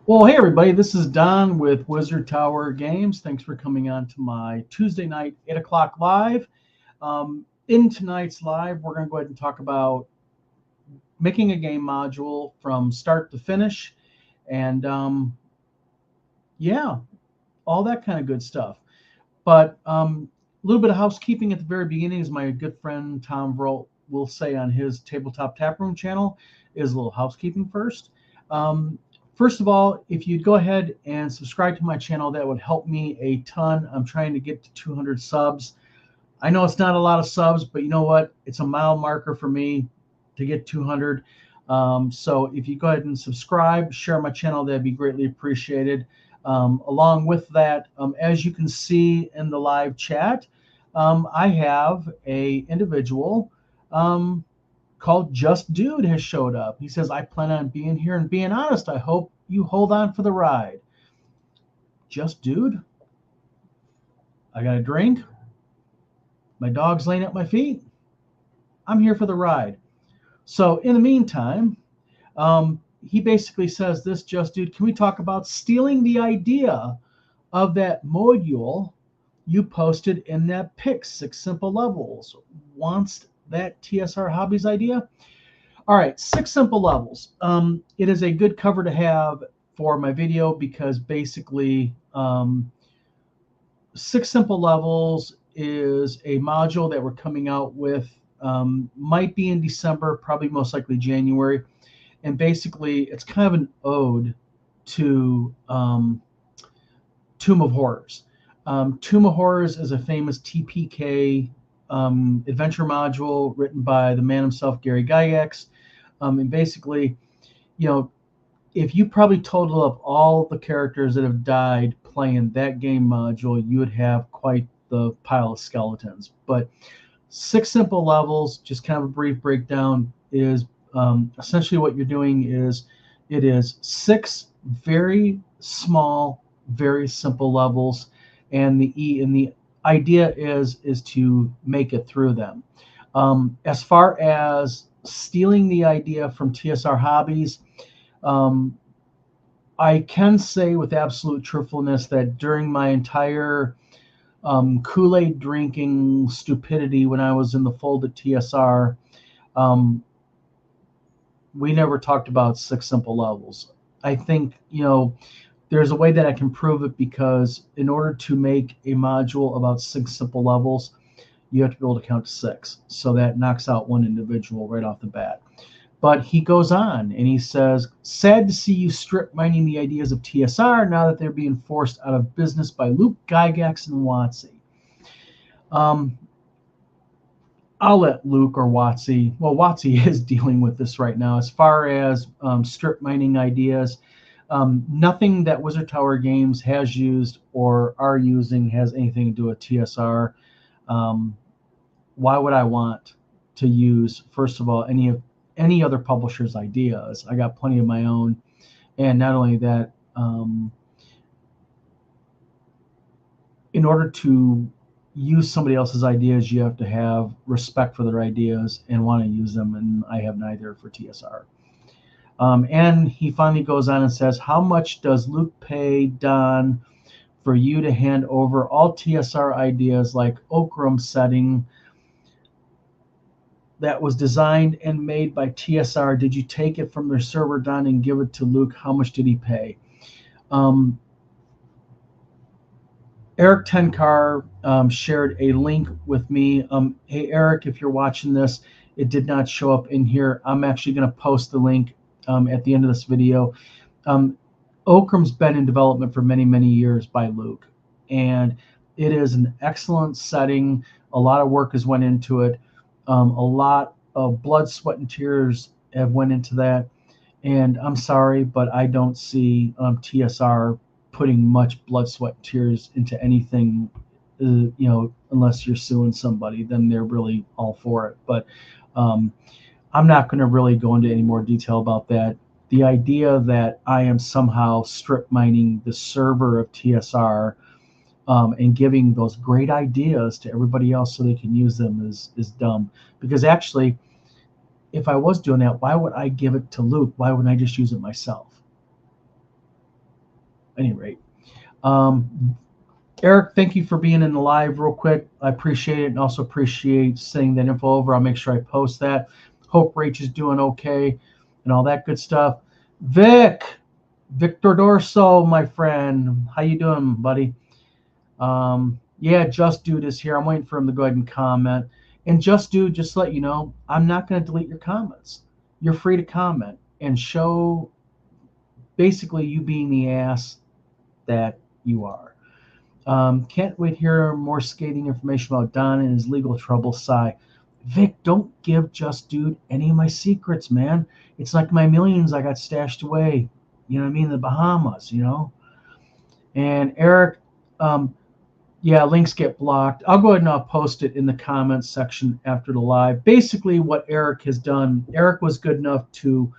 Well, hey everybody, this is Don with Wizard Tower Games. Thanks for coming on to my Tuesday night 8 o'clock live. In tonight's live, we're going to go ahead and talk about making a game module from start to finish, and yeah, all that kind of good stuff. But a little bit of housekeeping at the very beginning, as my good friend Tom Vrolt will say on his Tabletop Taproom channel, is a little housekeeping first. First of all, if you'd go ahead and subscribe to my channel, that would help me a ton. I'm trying to get to 200 subs. I know it's not a lot of subs, but you know what? It's a mile marker for me to get 200. So if you go ahead and subscribe, share my channel, that'd be greatly appreciated. Along with that, as you can see in the live chat, I have a individual um, called Just Dude has showed up. He says, I plan on being here and being honest. I hope you hold on for the ride. Just Dude, I got a drink. My dog's laying at my feet. I'm here for the ride. So in the meantime, he basically says this, Just Dude, can we talk about stealing the idea of that module you posted in that pic, 6 simple levels? Wants that TSR Hobbies idea? All right, 6 simple levels. It is a good cover to have for my video because basically 6 simple levels is a module that we're coming out with. Might be in December, probably most likely January. And basically, it's kind of an ode to Tomb of Horrors. Tomb of Horrors is a famous TPK adventure module written by the man himself, Gary Gygax. And basically, you know, if you probably total up all the characters that have died playing that game module, you would have quite the pile of skeletons. But 6 simple levels, just kind of a brief breakdown, is essentially what you're doing is it is 6 very small, very simple levels, and the idea is to make it through them. As far as stealing the idea from TSR Hobbies, um, I can say with absolute truthfulness that during my entire Kool-Aid drinking stupidity when I was in the fold at TSR, um, we never talked about 6 simple levels. I think, there's a way that I can prove it because in order to make a module about 6 simple levels, you have to be able to count to six. So that knocks out one individual right off the bat. But he goes on and he says, sad to see you strip mining the ideas of TSR now that they're being forced out of business by Luke Gygax and WotC. Um, I'll let Luke or WotC, well, WotC is dealing with this right now. As far as strip mining ideas, nothing that Wizard Tower Games has used or are using has anything to do with TSR. Um, why would I want to use, first of all, any other publisher's ideas? I got plenty of my own, and not only that, in order to use somebody else's ideas, you have to have respect for their ideas and want to use them, and I have neither for TSR. And he finally goes on and says, how much does Luke pay Don for you to hand over all TSR ideas like Okram setting that was designed and made by TSR? Did you take it from their server, Don, and give it to Luke? How much did he pay? Um, Eric Tenkar shared a link with me. Hey, Eric, if you're watching this, it did not show up in here. I'm actually going to post the link at the end of this video. Okram's been in development for many, many years by Luke, and it is an excellent setting. A lot of work has went into it. A lot of blood, sweat, and tears have went into that. And I'm sorry, but I don't see TSR putting much blood, sweat, tears into anything. Unless you're suing somebody, then they're really all for it. But um, I'm not going to really go into any more detail about that. The idea that I am somehow strip mining the server of TSR and giving those great ideas to everybody else so they can use them is dumb. Because actually, if I was doing that, why would I give it to Luke? Why wouldn't I just use it myself? any rate. Eric, thank you for being in the live real quick. I appreciate it, and also appreciate sending that info over. I'll make sure I post that. Hope Rach is doing okay and all that good stuff. Victor Dorso, my friend. How you doing, buddy? Yeah, Just Dude is here. I'm waiting for him to go ahead and comment. And Just Dude, just to let you know, I'm not going to delete your comments. You're free to comment and show basically you being the ass that you are. Can't wait to hear more skating information about Don and his legal trouble. Sigh. Vic, don't give Just Dude any of my secrets, man. It's like my millions I got stashed away. You know what I mean? The Bahamas, you know? And Eric, yeah, links get blocked. I'll go ahead and I'll post it in the comments section after the live. Basically, what Eric has done, Eric was good enough to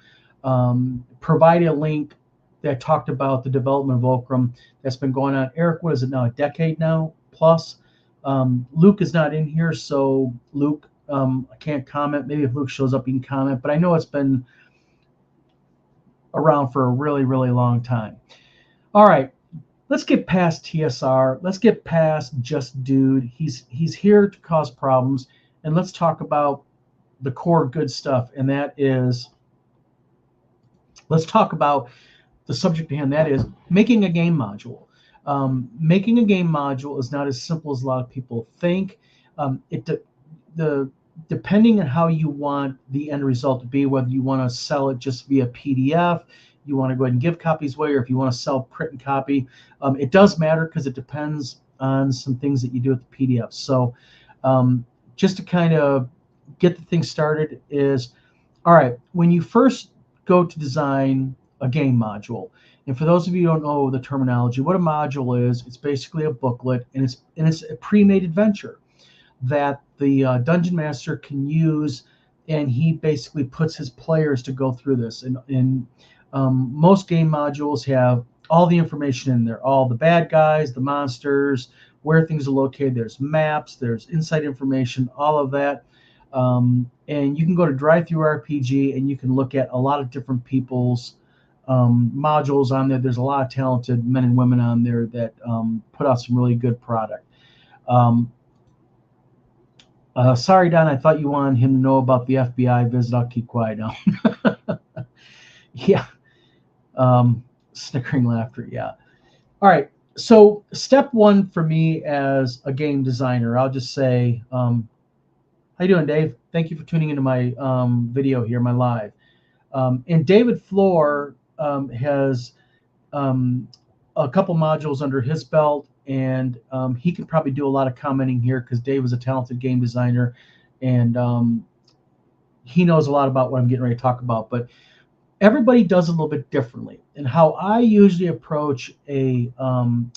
provide a link that talked about the development of Volcrum that's been going on. Eric, what is it now? A decade now plus. Luke is not in here, so Luke, I can't comment. Maybe if Luke shows up, he can comment. But I know it's been around for a really, really long time. All right, let's get past TSR. Let's get past Just Dude. He's here to cause problems, and let's talk about the core good stuff. And that is, let's talk about the subject at hand. That is making a game module. Making a game module is not as simple as a lot of people think. Depending on how you want the end result to be, whether you want to sell it just via PDF, you want to go ahead and give copies away, or if you want to sell print and copy, it does matter because it depends on some things that you do with the PDF. So just to kind of get the thing started is, all right, when you first go to design a game module, and for those of you who don't know the terminology, what a module is, it's basically a booklet, and it's a pre-made adventure that the dungeon master can use, and he basically puts his players to go through this. And most game modules have all the information in there, all the bad guys, the monsters, where things are located. There's maps, there's inside information, all of that. And you can go to DriveThruRPG and you can look at a lot of different people's modules on there. There's a lot of talented men and women on there that put out some really good product. Sorry, Don, I thought you wanted him to know about the FBI visit. I'll keep quiet now. Yeah. Snickering laughter, yeah. All right, so step one for me as a game designer, I'll just say, how you doing, Dave? Thank you for tuning into my video here, my live. And David Floor has a couple modules under his belt, and he could probably do a lot of commenting here because Dave is a talented game designer, and he knows a lot about what I'm getting ready to talk about. But everybody does a little bit differently. And how I usually approach a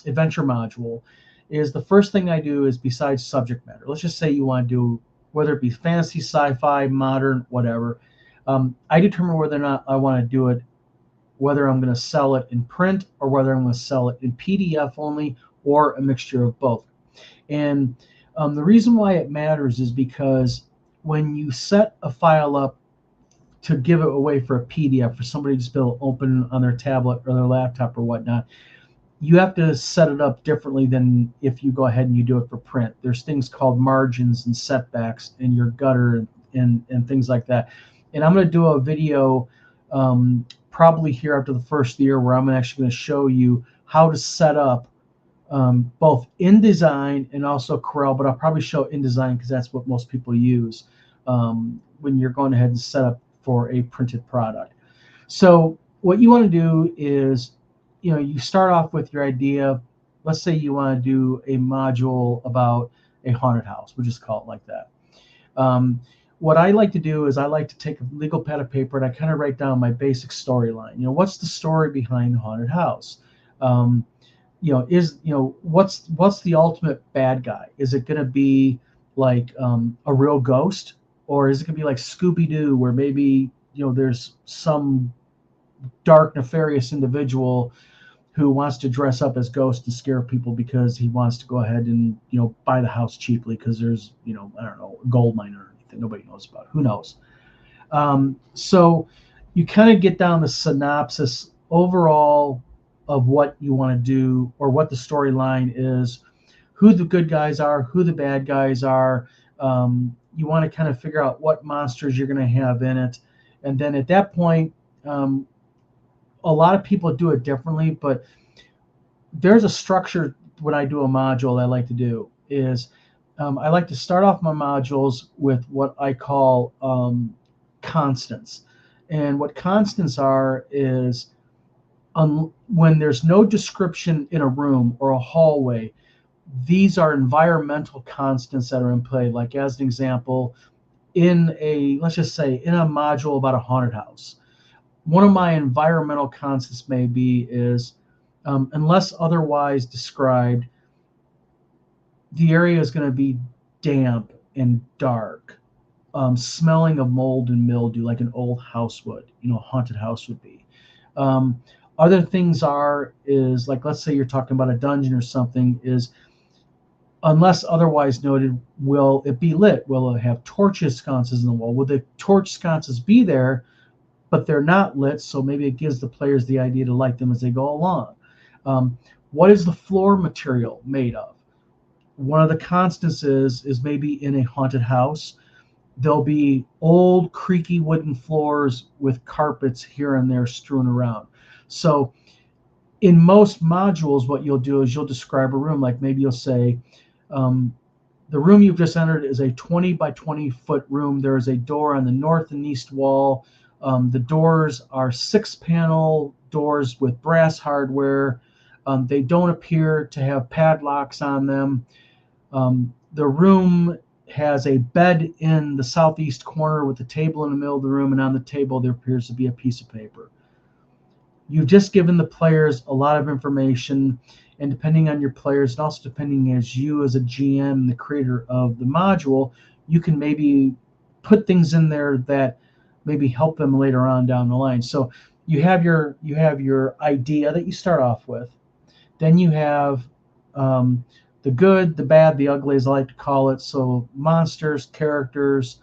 adventure module is the first thing I do is, besides subject matter, let's just say you want to do, whether it be fantasy, sci-fi, modern, whatever, I determine whether or not I want to do it, whether I'm going to sell it in print or whether I'm going to sell it in PDF only or a mixture of both. And the reason why it matters is because when you set a file up to give it away for a PDF for somebody to just be able to open on their tablet or their laptop or whatnot, you have to set it up differently than if you go ahead and you do it for print. There's things called margins and setbacks in your gutter and things like that. And I'm going to do a video probably here after the first year where I'm actually going to show you how to set up both InDesign and also Corel, but I'll probably show InDesign because that's what most people use when you're going ahead and set up for a printed product. So what you want to do is, you start off with your idea. Let's say you want to do a module about a haunted house. We'll just call it like that. What I like to do is I like to take a legal pad of paper and I kind of write down my basic storyline. What's the story behind the haunted house? What's the ultimate bad guy? Is it going to be like a real ghost, or is it going to be like Scooby-Doo, where maybe there's some dark, nefarious individual who wants to dress up as ghosts and scare people because he wants to go ahead and buy the house cheaply because there's I don't know, a gold mine or anything nobody knows about. Who knows? So you kind of get down the synopsis overall. of what you want to do or what the storyline is, who the good guys are, who the bad guys are. You want to kind of figure out what monsters you're going to have in it. And then at that point, um, a lot of people do it differently, but there's a structure when I do a module that I like to do is I like to start off my modules with what I call constants. And what constants are is when there's no description in a room or a hallway, these are environmental constants that are in play. Like as an example, let's just say in a module about a haunted house, one of my environmental constants may be is unless otherwise described, the area is going to be damp and dark, smelling of mold and mildew like an old house would, a haunted house would be. Um, Other things is like, let's say you're talking about a dungeon or something, is unless otherwise noted, will it be lit? Will it have torches sconces in the wall? Will the torch sconces be there, but they're not lit? So maybe it gives the players the idea to light them as they go along. What is the floor material made of? One of the constants is maybe in a haunted house, there'll be old creaky wooden floors with carpets here and there strewn around. So in most modules, what you'll do is you'll describe a room. Like maybe you'll say, the room you've just entered is a 20 by 20 foot room. There is a door on the north and east wall. The doors are 6-panel doors with brass hardware. They don't appear to have padlocks on them. The room has a bed in the southeast corner with a table in the middle of the room, and on the table there appears to be a piece of paper. You've just given the players a lot of information, and depending on your players, and also depending as you as a GM, the creator of the module, you can maybe put things in there that maybe help them later on down the line. So you have your idea that you start off with. Then you have the good, the bad, the ugly, as I like to call it. So monsters, characters,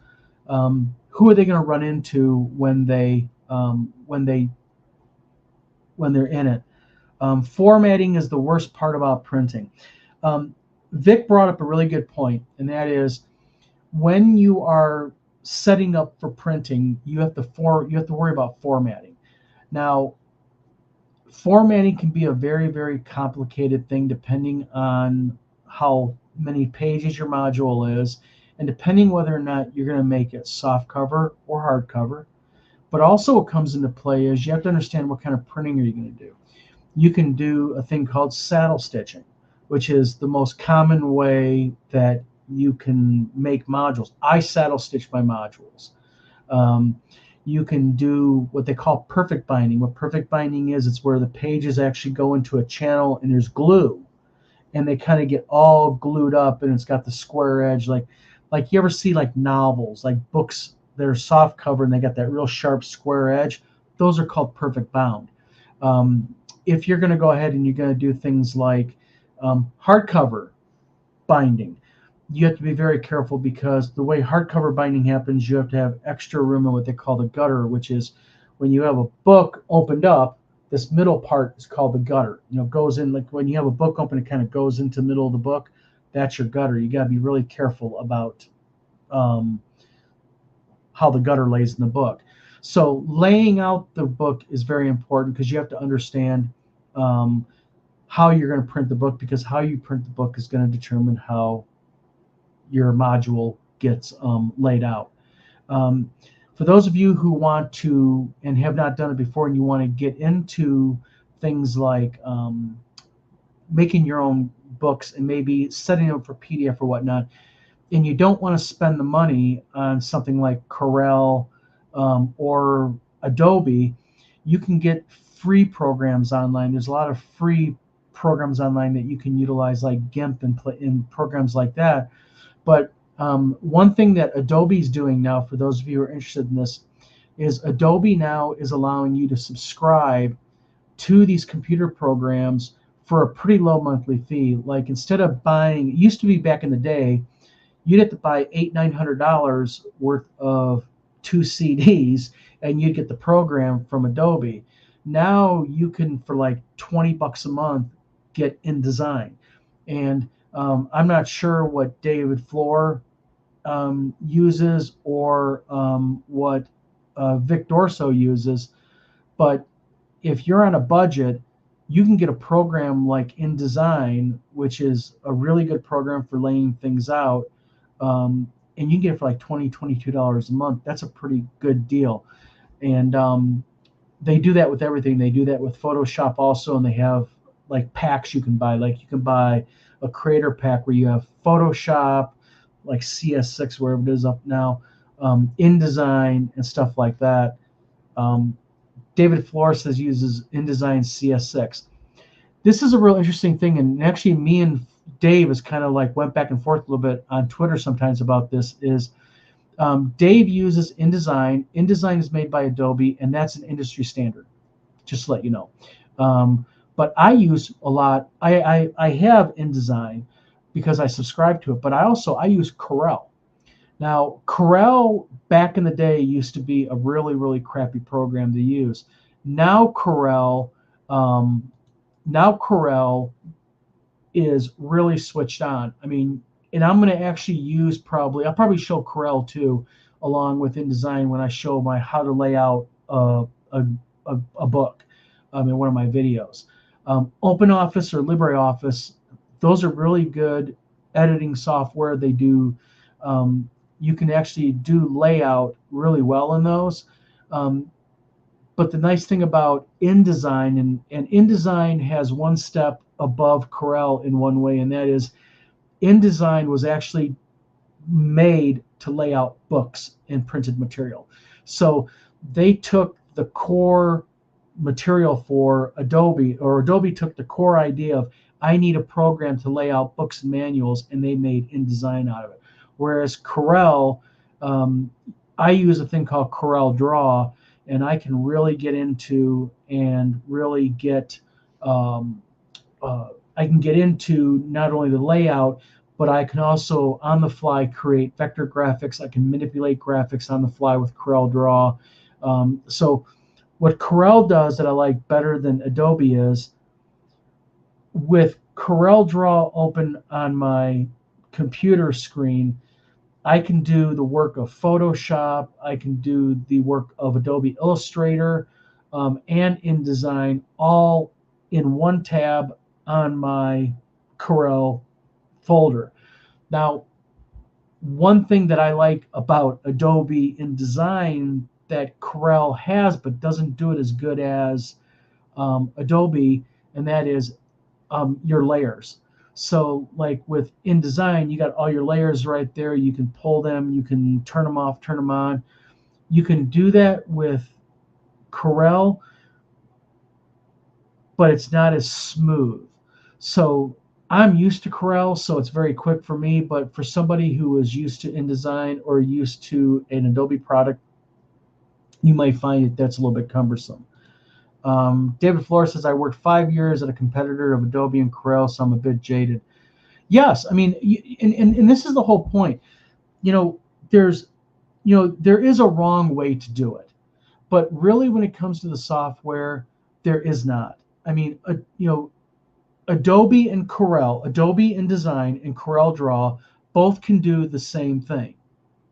who are they going to run into when they're in it? Formatting is the worst part about printing. Vic brought up a really good point, and that is when you are setting up for printing, you have to worry about formatting. Now, formatting can be a very, very complicated thing depending on how many pages your module is, and depending whether or not you're going to make it soft cover or hard cover. But also what comes into play is you have to understand what kind of printing are you going to do. You can do a thing called saddle stitching, which is the most common way that you can make modules. I saddle stitch my modules. You can do what they call perfect binding. What perfect binding is, it's where the pages actually go into a channel and there's glue, and they kind of get all glued up, and it's got the square edge, like you ever see like novels, like books that are soft cover and they got that real sharp square edge. Those are called perfect bound. If you're going to go ahead and you're going to do things like hardcover binding, you have to be very careful, because the way hardcover binding happens, you have to have extra room in what they call the gutter, which is when you have a book opened up, this middle part is called the gutter. Goes in, like when you have a book open, it kind of goes into the middle of the book. That's your gutter. You got to be really careful about how the gutter lays in the book. So laying out the book is very important, because you have to understand how you're going to print the book, because how you print the book is going to determine how your module gets laid out. For those of you who want to and have not done it before, and you want to get into things like making your own books and maybe setting them for PDF or whatnot, and you don't want to spend the money on something like Corel or Adobe, you can get free programs online. There's a lot of free programs online that you can utilize, like GIMP and programs like that. But one thing that Adobe is doing now, for those of you who are interested in this, is Adobe now is allowing you to subscribe to these computer programs for a pretty low monthly fee. Like instead of buying, it used to be back in the day, you'd have to buy $800-900 worth of 2 CDs, and you'd get the program from Adobe. Now you can, for like $20 a month, get InDesign. And I'm not sure what David Floor uses, or what Vic Dorso uses, but if you're on a budget, you can get a program like InDesign, which is a really good program for laying things out, and you can get it for like $22 a month. That's a pretty good deal. And they do that with everything. They do that with Photoshop also, and they have like packs you can buy. Like you can buy a creator pack where you have Photoshop, like CS6, wherever it is up now, InDesign and stuff like that. Um, David Flores says uses InDesign CS6. This is a real interesting thing, and actually, me and Dave is kind of like went back and forth a little bit on Twitter sometimes about this. Is Dave uses InDesign. InDesign is made by Adobe, and that's an industry standard. Just to let you know. But I use a lot. I have InDesign because I subscribe to it, but I use Corel. Now, Corel back in the day used to be a really, really crappy program to use. Now Corel, um, now Corel is really switched on. I mean, and I'm going to actually use I'll probably show Corel too, along with InDesign when I show my how to lay out a book in one of my videos. OpenOffice or LibreOffice, those are really good editing software. They do you can actually do layout really well in those. But the nice thing about InDesign, and InDesign has one step above Corel in one way, and that is InDesign was actually made to lay out books and printed material. So they took the core material for Adobe, or Adobe took the core idea of, I need a program to lay out books and manuals, and they made InDesign out of it. Whereas Corel, I use a thing called Corel Draw, and I can really get into and really get, I can get into not only the layout, but I can also on the fly create vector graphics. I can manipulate graphics on the fly with Corel Draw. So what Corel does that I like better than Adobe is, with Corel Draw open on my computer screen, I can do the work of Photoshop, I can do the work of Adobe Illustrator, and InDesign, all in one tab on my Corel folder. Now, one thing that I like about Adobe InDesign that Corel has but doesn't do it as good as Adobe, and that is your layers. So like with InDesign, you got all your layers right there. You can pull them, you can turn them off, turn them on. You can do that with Corel, but it's not as smooth. So I'm used to Corel, so it's very quick for me. But for somebody who is used to InDesign or used to an Adobe product, you might find that's a little bit cumbersome. David Flores says, I worked 5 years at a competitor of Adobe and Corel, so I'm a bit jaded. Yes, I mean, and this is the whole point. There is a wrong way to do it, but really, when it comes to the software, there is not. I mean, Adobe and Corel, Adobe InDesign and Corel Draw, both can do the same thing.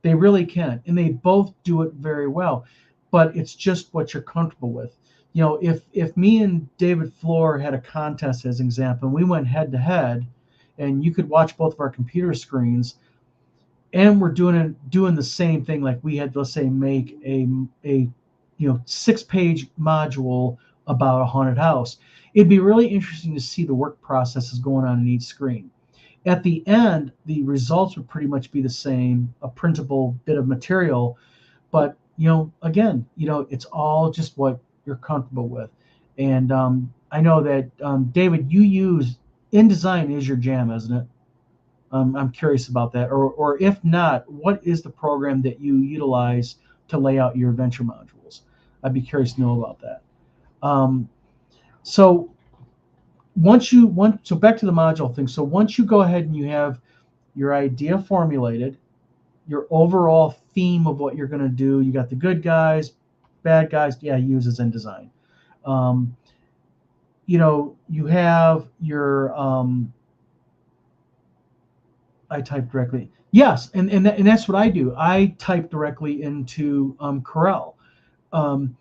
They really can, and they both do it very well. But it's just what you're comfortable with. If me and David Floor had a contest as an example, and we went head to head, and you could watch both of our computer screens, and we're doing the same thing. Like we had, let's say, make a 6-page module about a haunted house. It'd be really interesting to see the work processes going on in each screen. At the end, the results would pretty much be the same, a printable bit of material, but again, it's all just what you're comfortable with. And I know that David, you use InDesign is your jam, isn't it? I'm curious about that. Or if not, what is the program that you utilize to lay out your adventure modules? I'd be curious to know about that. So back to the module thing. So once you go ahead and you have your idea formulated, your overall theme of what you're going to do, you got the good guys, bad guys. Yeah, he uses InDesign. Um, you have your I type directly. Yes, and that's what I do. I type directly into Corel. Um,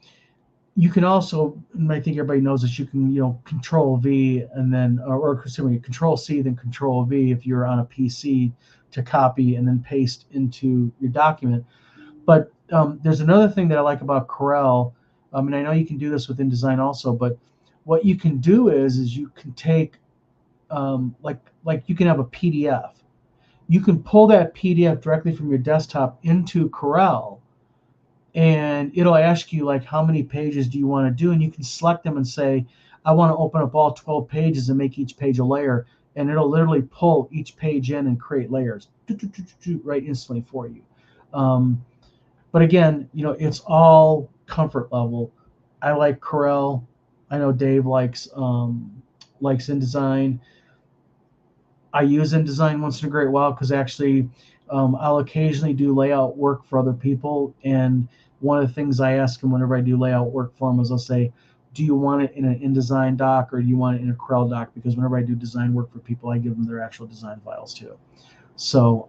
you can also, and I think everybody knows this, you can Control V and then or excuse me, Control C then Control V if you're on a PC to copy and then paste into your document. But there's another thing that I like about Corel, and I know you can do this with InDesign also. But what you can do is you can take like you can have a PDF. You can pull that PDF directly from your desktop into Corel, and it'll ask you like how many pages do you want to do, and you can select them and say, I want to open up all 12 pages and make each page a layer, and it'll literally pull each page in and create layers right instantly for you. But again, it's all comfort level. I like Corel. I know Dave likes InDesign. I use InDesign once in a great while because actually I'll occasionally do layout work for other people. And one of the things I ask them whenever I do layout work for them is I'll say, do you want it in an InDesign doc or do you want it in a Corel doc? Because whenever I do design work for people, I give them their actual design files too. So,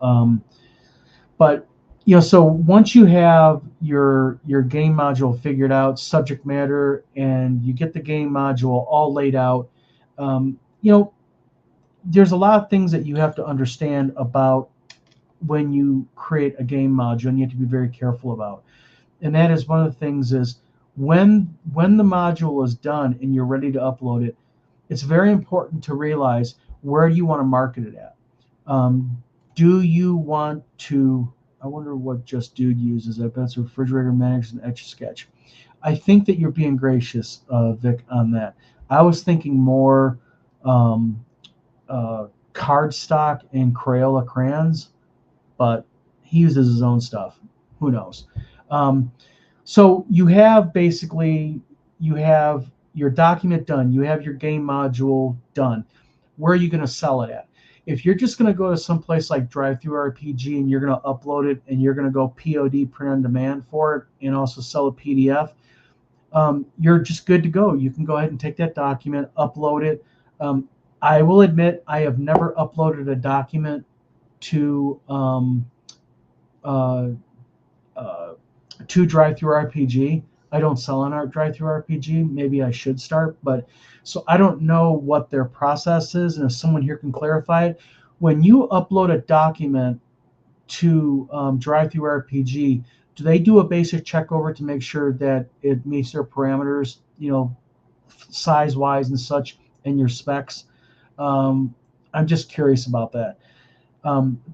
but so once you have your game module figured out, subject matter, and you get the game module all laid out, um, there's a lot of things that you have to understand about when you create a game module, and you have to be very careful about. And that is one of the things is when the module is done and you're ready to upload it, it's very important to realize where you want to market it at. Do you want to? I wonder what Just Dude uses. I bet it's a refrigerator managers and Etch a Sketch. I think that you're being gracious, Vic, on that. I was thinking more cardstock and Crayola crayons, but he uses his own stuff. Who knows? So you have your document done. You have your game module done. Where are you going to sell it at? If you're just going to go to some place like DriveThruRPG and you're going to upload it and you're going to go POD, print on demand for it, and also sell a PDF, you're just good to go. You can go ahead and take that document, upload it. I will admit I have never uploaded a document to DriveThruRPG. I don't sell on DriveThruRPG. Maybe I should start, but so I don't know what their process is, and if someone here can clarify it. When you upload a document to DriveThruRPG, do they do a basic check over to make sure that it meets their parameters, size-wise and such, and your specs? I'm just curious about that.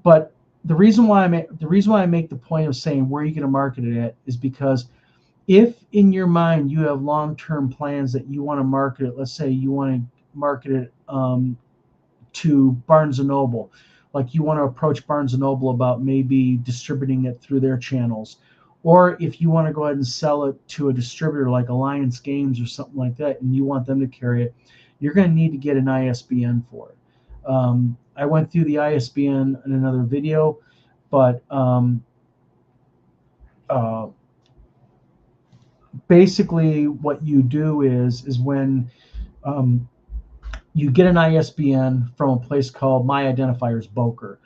But the reason why I make the point of saying where you're going to market it at is because if in your mind you have long-term plans that you want to market it, let's say you want to market it to Barnes & Noble, like you want to approach Barnes & Noble about maybe distributing it through their channels, or if you want to go ahead and sell it to a distributor like Alliance Games or something like that, and you want them to carry it, you're going to need to get an ISBN for it. I went through the ISBN in another video, but basically what you do is when you get an ISBN from a place called My Identifiers Boker,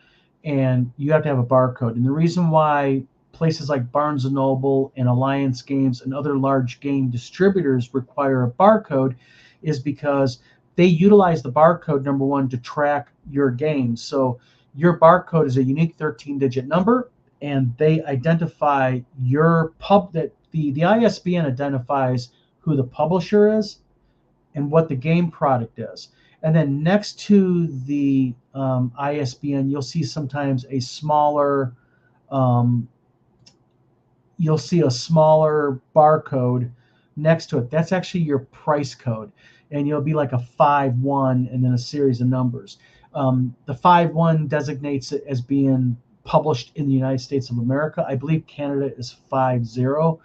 and you have to have a barcode. And the reason why places like Barnes & Noble and Alliance Games and other large game distributors require a barcode is because they utilize the barcode, number one, to track your games. So your barcode is a unique 13-digit number, and they identify your the ISBN identifies who the publisher is and what the game product is. And then next to the ISBN, you'll see sometimes a smaller barcode next to it. That's actually your price code, and you'll be like a 5-1 and then a series of numbers. The 5-1 designates it as being published in the United States of America. I believe Canada is 5-0,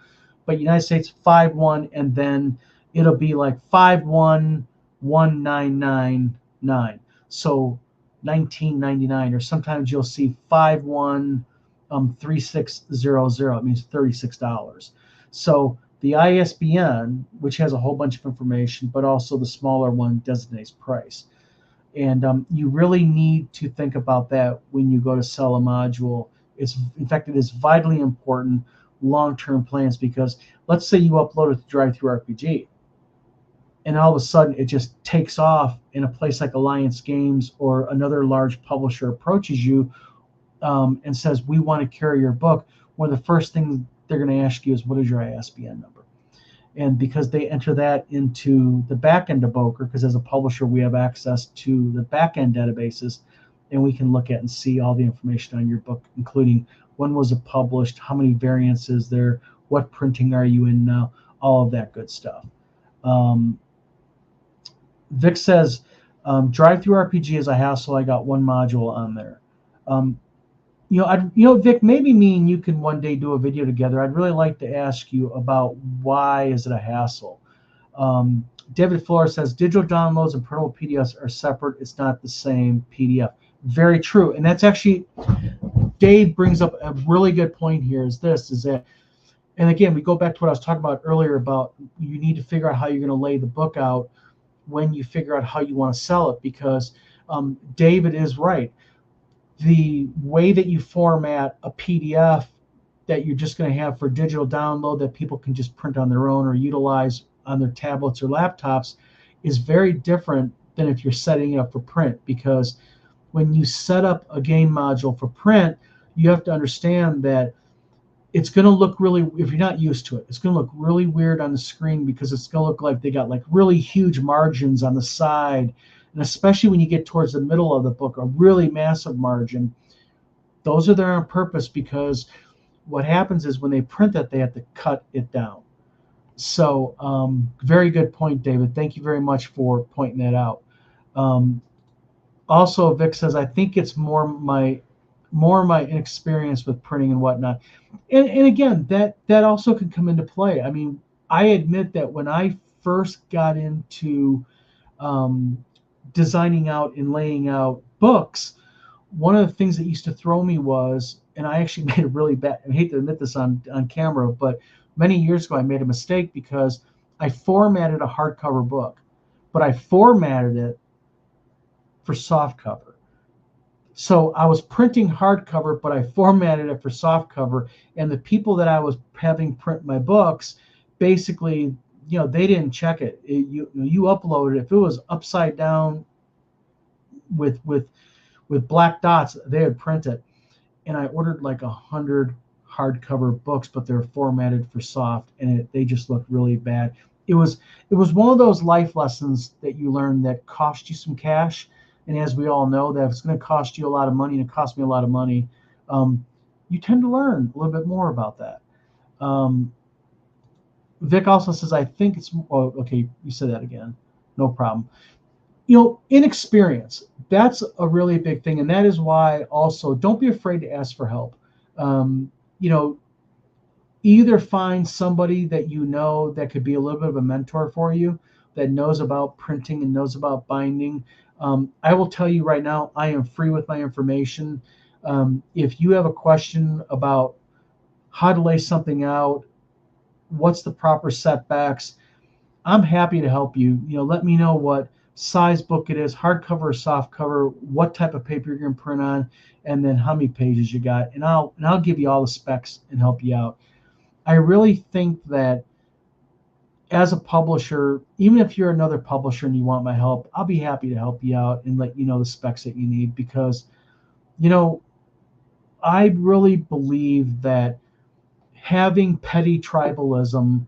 but United States 5-1, and then it'll be like 5-1-1999. So 1999, or sometimes you'll see 5-1 3600. It means $36. So The ISBN, which has a whole bunch of information, but also the smaller one designates price. And you really need to think about that when you go to sell a module. In fact, it is vitally important long-term plans, because let's say you upload it to DriveThruRPG, and all of a sudden it just takes off, in a place like Alliance Games or another large publisher approaches you and says, we want to carry your book. One of the first things they're going to ask you is, what is your ISBN number? And because they enter that into the back end of Bowker, because as a publisher we have access to the back end databases, and we can look at and see all the information on your book, including when was it published, how many variants is there, what printing are you in now, all of that good stuff. Vic says, DriveThruRPG is a hassle. I got one module on there. Vic, maybe me and you can one day do a video together. I'd really like to ask you about why is it a hassle. David Flores says, digital downloads and printable PDFs are separate. It's not the same PDF. Very true. And that's actually, Dave brings up a really good point here, is that, and again, we go back to what I was talking about earlier about you need to figure out how you're going to lay the book out when you figure out how you want to sell it, because David is right. The way that you format a PDF that you're just going to have for digital download that people can just print on their own or utilize on their tablets or laptops is very different than if you're setting it up for print, because when you set up a game module for print, you have to understand that it's going to look really, if you're not used to it, it's going to look really weird on the screen, because it's going to look like they got like really huge margins on the side. And especially when you get towards the middle of the book, a really massive margin. Those are there on purpose, because what happens is when they print that, they have to cut it down. So very good point, David. Thank you very much for pointing that out. Also, Vic says, I think it's more my inexperience with printing and whatnot. And again, that also can come into play. I mean, I admit that when I first got into designing out and laying out books, one of the things that used to throw me was, and I actually made a really bad, I hate to admit this on camera, but many years ago I made a mistake, because I formatted a hardcover book, but I formatted it for softcover. So I was printing hardcover, but I formatted it for softcover, and the people that I was having print my books, basically, they didn't check it. You upload it. If it was upside down with black dots, they would print it. And I ordered like 100 hardcover books, but they're formatted for soft, and they just looked really bad. It was one of those life lessons that you learn that cost you some cash. And as we all know, that if it's going to cost you a lot of money, and it cost me a lot of money, you tend to learn a little bit more about that. Vic also says, I think it's, oh, okay, you said that again. No problem. Inexperience, that's a really big thing. And that is why also, don't be afraid to ask for help. Either find somebody that that could be a little bit of a mentor for you, that knows about printing and knows about binding. I will tell you right now, I am free with my information. If you have a question about how to lay something out, what's the proper setbacks, I'm happy to help you. Let me know what size book it is, hardcover or softcover, what type of paper you're going to print on, and then how many pages you got, and I'll give you all the specs and help you out. I really think that as a publisher, even if you're another publisher and you want my help, I'll be happy to help you out and let you know the specs that you need, because I really believe that having petty tribalism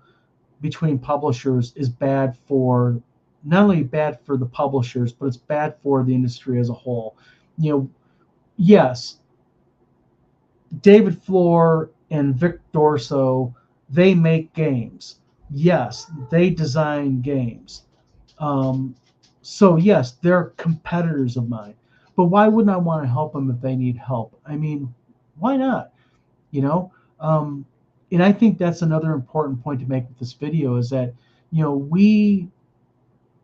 between publishers is bad for, not only bad for the publishers, but it's bad for the industry as a whole. Yes, David Floor and Vic Dorso, they make games. Yes, they design games. So yes, they're competitors of mine. But why wouldn't I want to help them if they need help? I mean, why not? And I think that's another important point to make with this video, is that, we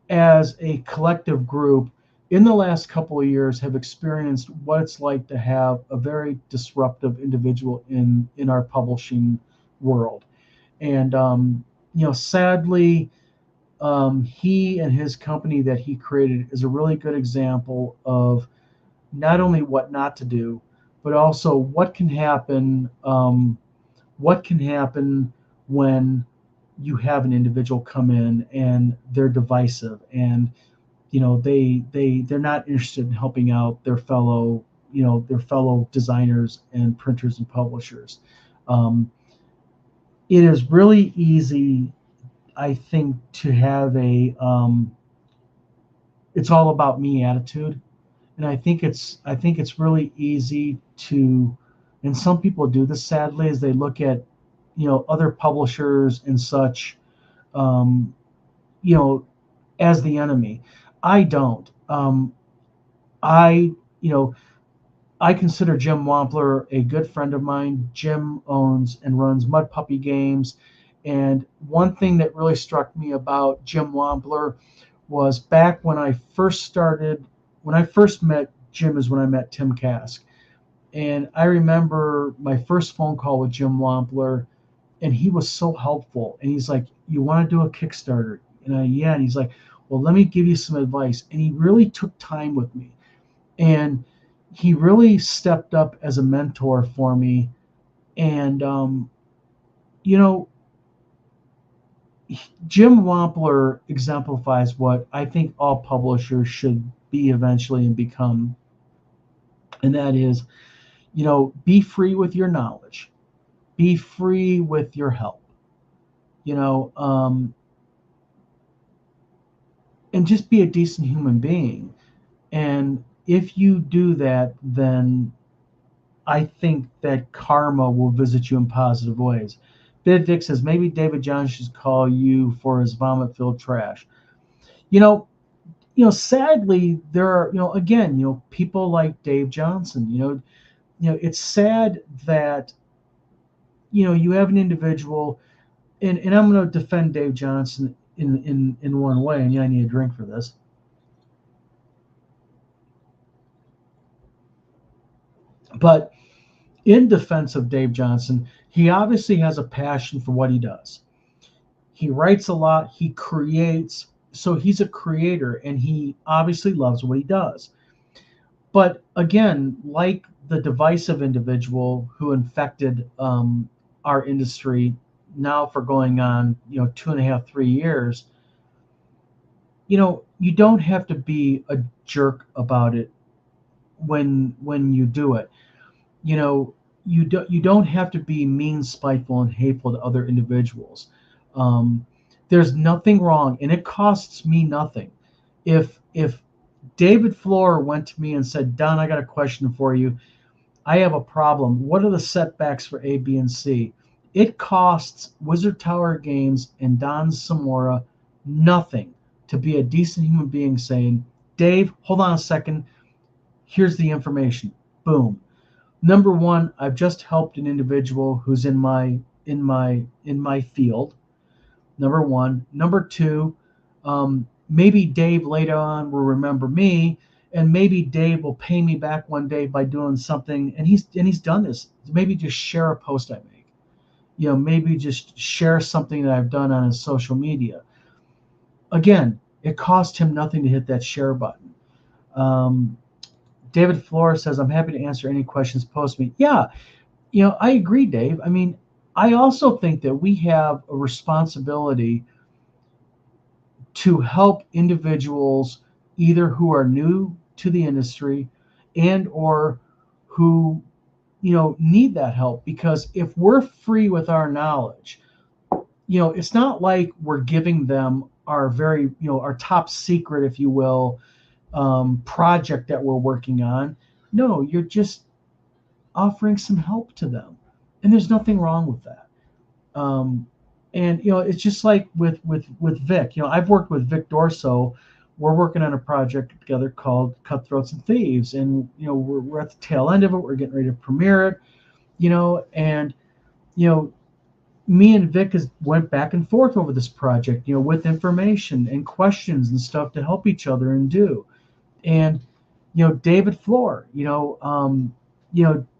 as a collective group in the last couple of years have experienced what it's like to have a very disruptive individual in our publishing world. And sadly, he and his company that he created is a really good example of not only what not to do, but also what can happen when you have an individual come in and they're divisive, and they're not interested in helping out their fellow designers and printers and publishers. Um, it is really easy, I think, to have it's all about me attitude, and I think it's really easy to, and some people do this sadly, as they look at other publishers and such, um, you know as the enemy. I don't. I you know I consider Jim Wampler a good friend of mine. Jim owns and runs Mud Puppy Games. And one thing that really struck me about Jim Wampler was back when I first met Jim is when I met Tim Kask. And I remember my first phone call with Jim Wampler, and he was so helpful. And he's like, "You want to do a Kickstarter?" And yeah. And he's like, "Well, let me give you some advice." And he really took time with me. And he really stepped up as a mentor for me. And you know, Jim Wampler exemplifies what I think all publishers should be eventually and become, and that is, be free with your knowledge, be free with your help, you know, um, and just be a decent human being. And if you do that, then I think that karma will visit you in positive ways. Bid Vic says maybe David John should call you for his vomit-filled trash. You know, sadly, there are, again, people like Dave Johnson. It's sad that you have an individual, and I'm going to defend Dave Johnson in one way, and I need a drink for this. But in defense of Dave Johnson, he obviously has a passion for what he does. He writes a lot, he creates, so he's a creator, and he obviously loves what he does. But again, like the divisive individual who infected our industry now for going on, 2.5, 3 years, you don't have to be a jerk about it when you do it. You know, you don't have to be mean, spiteful, and hateful to other individuals. Um, there's nothing wrong, and it costs me nothing. If David Floor went to me and said, "Don, I got a question for you. I have a problem. What are the setbacks for A, B, and C?" It costs Wizard Tower Games and Don Zamora nothing to be a decent human being saying, "Dave, hold on a second. Here's the information." Boom. Number one, I've just helped an individual who's in my field. Number one. Number two, maybe Dave later on will remember me, and maybe Dave will pay me back one day by doing something. And he's done this. Maybe just share a post I make. Maybe just share something that I've done on his social media. Again, it cost him nothing to hit that share button. Um, David Flores says, "I'm happy to answer any questions post me." Yeah, I agree, Dave. I mean, I also think that we have a responsibility to help individuals either who are new to the industry and or who need that help, because if we're free with our knowledge, it's not like we're giving them our our top secret, if you will, project that we're working on. No, you're just offering some help to them, and there's nothing wrong with that. um, and it's just like with Vic. I've worked with Vic Dorso. We're working on a project together called Cutthroats and Thieves, and we're at the tail end of it. We're getting ready to premiere it, and you know me and Vic has went back and forth over this project, with information and questions and stuff to help each other and do. And David Floor,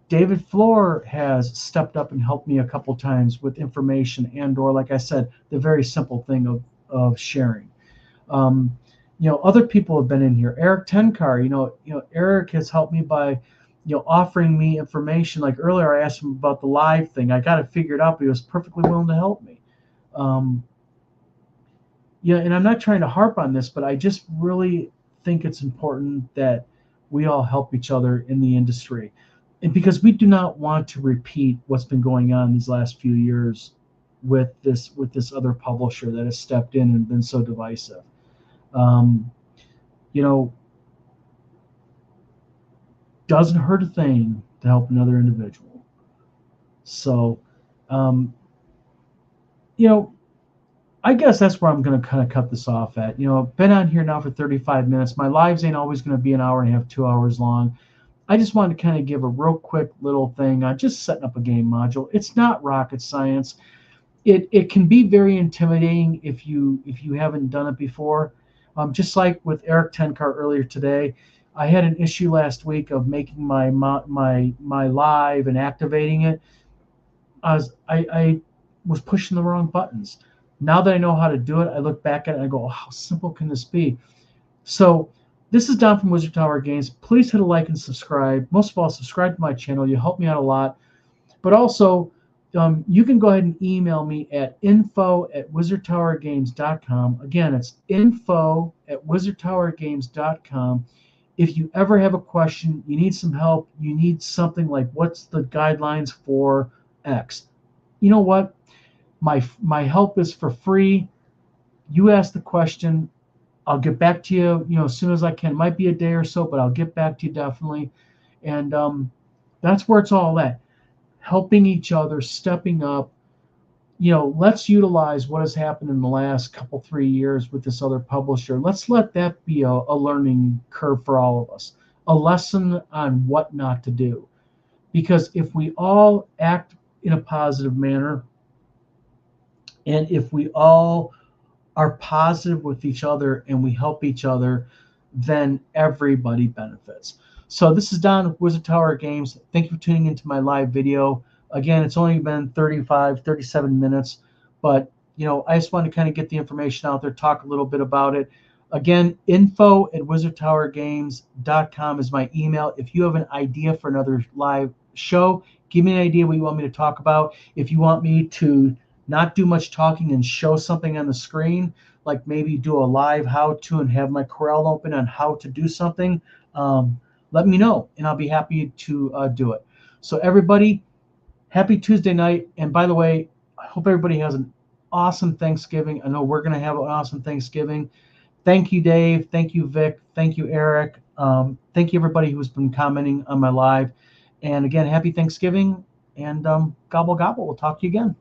David Floor has stepped up and helped me a couple times with information and or, like I said, the very simple thing of sharing. Um, other people have been in here. Eric Tenkar, Eric has helped me by, offering me information. Like earlier, I asked him about the live thing. I got it figured out, but he was perfectly willing to help me. Um, yeah, and I'm not trying to harp on this, but I just really think it's important that we all help each other in the industry, and because we do not want to repeat what's been going on these last few years with this other publisher that has stepped in and been so divisive. Um, you know, doesn't hurt a thing to help another individual. So, um, you know, I guess that's where I'm going to kind of cut this off at. Been on here now for 35 minutes. My lives ain't always going to be an hour and a half, 2 hours long. I just wanted to kind of give a real quick little thing on just setting up a game module. It's not rocket science. It can be very intimidating if you haven't done it before. Just like with Eric Tenkar earlier today, I had an issue last week of making my live and activating it. I was pushing the wrong buttons. Now that I know how to do it, I look back at it and I go, oh, how simple can this be? So this is Don from Wizard Tower Games. Please hit a like and subscribe. Most of all, subscribe to my channel. You help me out a lot. But also, you can go ahead and email me at info@wizardtowergames.com. Again, it's info@wizardtowergames.com. If you ever have a question, you need some help, you need something like what's the guidelines for X. You know what? My help is for free. You ask the question, I'll get back to you, as soon as I can. It might be a day or so, but I'll get back to you definitely. And that's where it's all at. Helping each other, stepping up. Let's utilize what has happened in the last couple, 3 years with this other publisher. Let's let that be a learning curve for all of us, a lesson on what not to do. Because if we all act in a positive manner, and if we all are positive with each other and we help each other, then everybody benefits. So this is Don with Wizard Tower Games. Thank you for tuning into my live video. Again, it's only been 35, 37 minutes, but I just wanted to kind of get the information out there, talk a little bit about it. Again, info@wizardtowergames.com is my email. If you have an idea for another live show, give me an idea what you want me to talk about. If you want me to not do much talking and show something on the screen, like maybe do a live how-to and have my Corel open on how to do something, let me know, and I'll be happy to do it. So everybody, happy Tuesday night. And by the way, I hope everybody has an awesome Thanksgiving. I know we're going to have an awesome Thanksgiving. Thank you, Dave. Thank you, Vic. Thank you, Eric. Thank you, everybody who's been commenting on my live. And again, happy Thanksgiving, and gobble, gobble. We'll talk to you again.